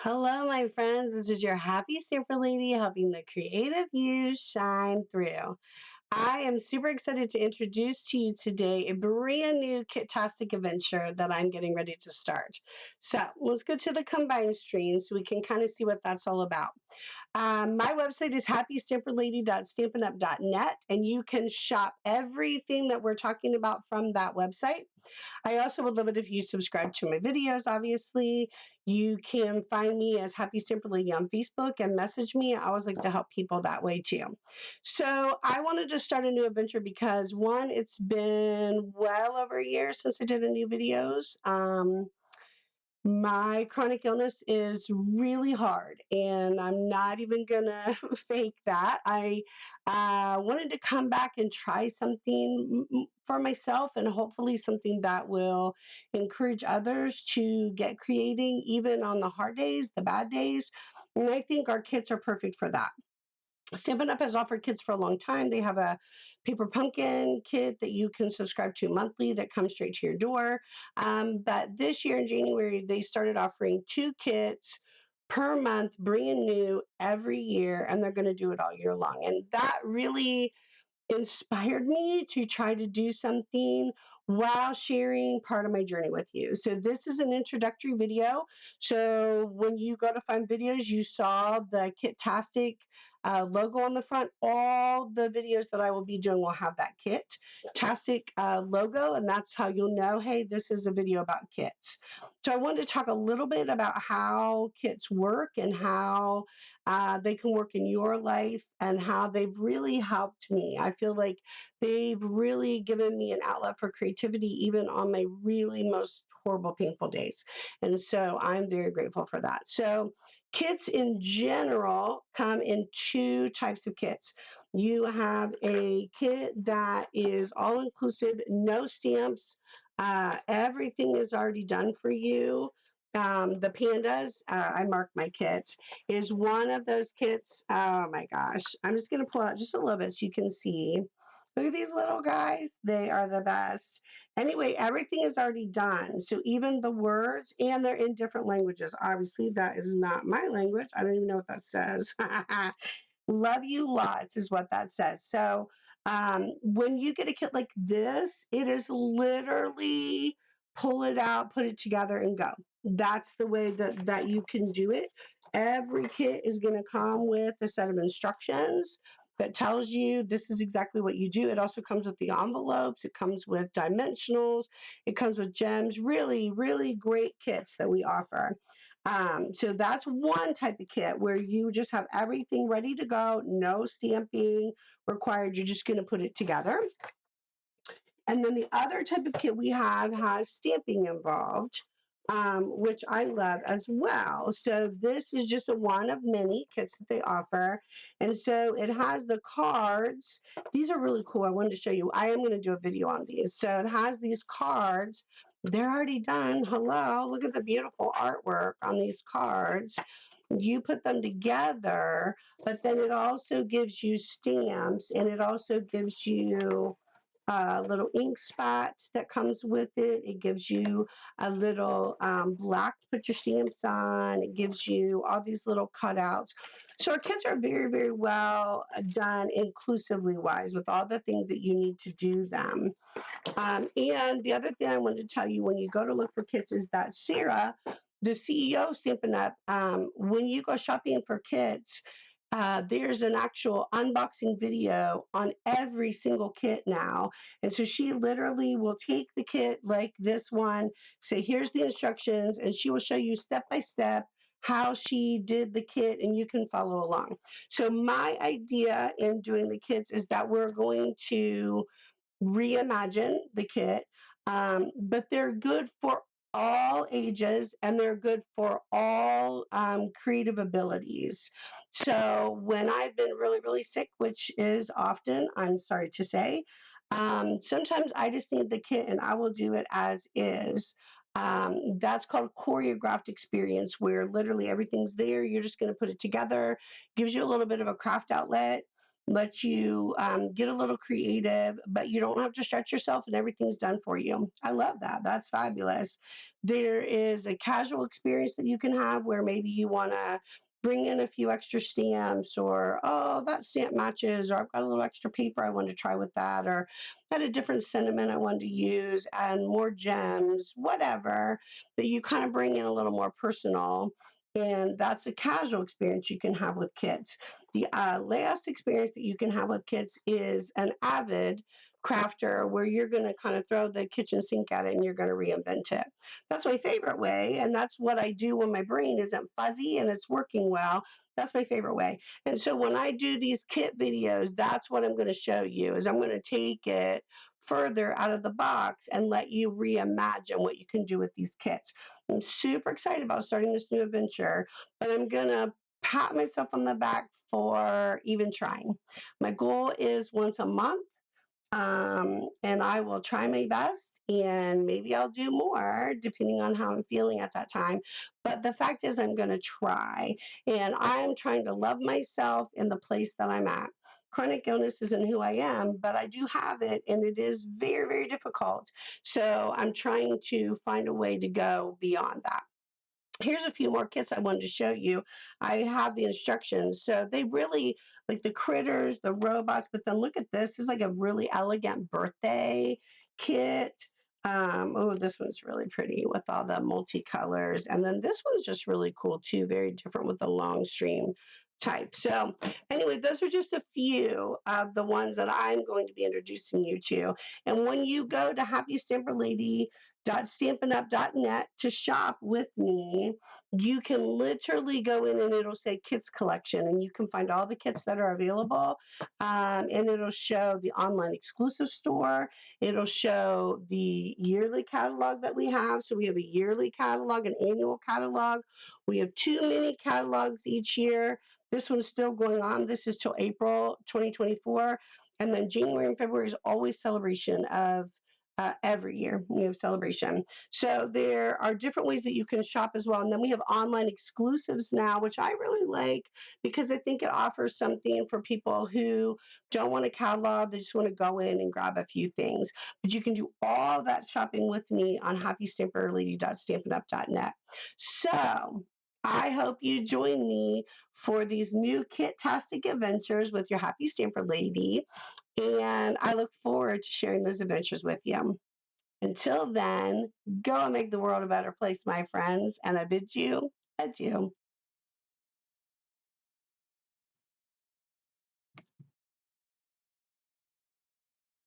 Hello, my friends. This is your happy stamper lady helping the creative you shine through. I am super excited to introduce to you today a brand new Kitastic adventure that I'm getting ready to start. So let's go to the combine screen so we can kind of see what that's all about. My website is happystamperlady.stampinup.net, and you can shop everything that we're talking about from that website. I also would love it if you subscribe to my videos, obviously. You can find me as Happy Stamper Lady on Facebook and message me. I always like to help people that way too. So I wanted to start a new adventure because one, it's been well over a year since I did any new videos. My chronic illness is really hard, and I'm not even gonna fake that. I wanted to come back and try something for myself, and hopefully something that will encourage others to get creating, even on the hard days, the bad days. And I think our kits are perfect for that. Stampin' Up! Has offered kits for a long time. They have a paper pumpkin kit that you can subscribe to monthly that comes straight to your door. But this year in January, they started offering 2 kits per month, brand new every year, and they're going to do it all year long. And that really inspired me to try to do something while sharing part of my journey with you. So this is an introductory video. So when you go to find videos, you saw the Kitastic logo on the front. All the videos that I will be doing will have that Kitastic logo, and that's how you'll know, hey, this is a video about kits. So I wanted to talk a little bit about how kits work and how they can work in your life and how they've really helped me. I feel like they've really given me an outlet for creativity, even on my really most horrible, painful days. And so I'm very grateful for that. So, kits in general come in 2 types of kits. You have a kit that is all inclusive, no stamps. Everything is already done for you. The pandas, I mark my kits, is one of those kits. Oh my gosh. I'm just going to pull it out just a little bit so you can see. Look at these little guys. They are the best. Anyway, everything is already done. So even the words, and they're in different languages. Obviously, that is not my language. I don't even know what that says. Love you lots is what that says. So when you get a kit like this, it is literally pull it out, put it together, and go. That's the way that you can do it. Every kit is going to come with a set of instructions that tells you this is exactly what you do. It also comes with the envelopes. It comes with dimensionals. It comes with gems. Really, really great kits that we offer. So that's one type of kit where you just have everything ready to go, no stamping required. You're just going to put it together. And then the other type of kit we have has stamping involved, which I love as well. So this is just a one of many kits that they offer. And so it has the cards. These are really cool. I wanted to show you. I am going to do a video on these. So it has these cards. They're already done. Hello. Look at the beautiful artwork on these cards. You put them together, but then it also gives you stamps, and it also gives you little ink spots that comes with it. It gives you a little block to put your stamps on. It gives you all these little cutouts. So our kits are very, very well done inclusively wise with all the things that you need to do them. And the other thing I wanted to tell you when you go to look for kits is that Sarah, the CEO of Stampin' Up, when you go shopping for kits, there's an actual unboxing video on every single kit now. And so she literally will take the kit like this one, say, here's the instructions, and she will show you step by step how she did the kit, and you can follow along. So my idea in doing the kits is that we're going to reimagine the kit, but they're good for all ages and they're good for all creative abilities. So when I've been really, really sick, which is often, I'm sorry to say, sometimes I just need the kit and I will do it as is. That's called choreographed experience, where literally everything's there. You're just going to put it together, gives you a little bit of a craft outlet. let you get a little creative, but you don't have to stretch yourself and everything's done for you. I love that. That's fabulous. There is a casual experience that you can have where maybe you want to bring in a few extra stamps, or oh, that stamp matches, or I've got a little extra paper I wanted to try with that, or had a different sentiment I wanted to use and more gems, whatever, that you kind of bring in a little more personal. And that's a casual experience you can have with kids. The last experience that you can have with kids is an avid crafter where you're going to kind of throw the kitchen sink at it and you're going to reinvent it. That's my favorite way. And that's what I do when my brain isn't fuzzy and it's working well. That's my favorite way. And so when I do these kit videos, that's what I'm going to show you is I'm going to take it further out of the box and let you reimagine what you can do with these kits. I'm super excited about starting this new adventure, but I'm going to pat myself on the back for even trying. My goal is once a month, and I will try my best, and maybe I'll do more depending on how I'm feeling at that time. But the fact is, I'm going to try, and I'm trying to love myself in the place that I'm at. Chronic illness isn't who I am, but I do have it, and it is very, very difficult. So I'm trying to find a way to go beyond that. Here's a few more kits I wanted to show you. I have the instructions. So they really like the critters, the robots, but then look at this. This is like a really elegant birthday kit. Oh, this one's really pretty with all the multicolors. And then this one's just really cool too, very different with the long stream type. So anyway, those are just a few of the ones that I'm going to be introducing you to. And when you go to happystamperlady.stampinup.net to shop with me, you can literally go in and it'll say kits collection, and you can find all the kits that are available. And it'll show the online exclusive store. It'll show the yearly catalog that we have. So we have a yearly catalog, an annual catalog. We have two mini catalogs each year. This one's still going on. This is till April 2024. And then January and February is always celebration of every year. We have celebration. So there are different ways that you can shop as well. And then we have online exclusives now, which I really like because I think it offers something for people who don't want a catalog. They just want to go in and grab a few things. But you can do all that shopping with me on happystamperlady.stampinup.net. So I hope you join me for these new Kitastic Adventures with your Happy Stamper Lady. And I look forward to sharing those adventures with you. Until then, go and make the world a better place, my friends, and I bid you adieu.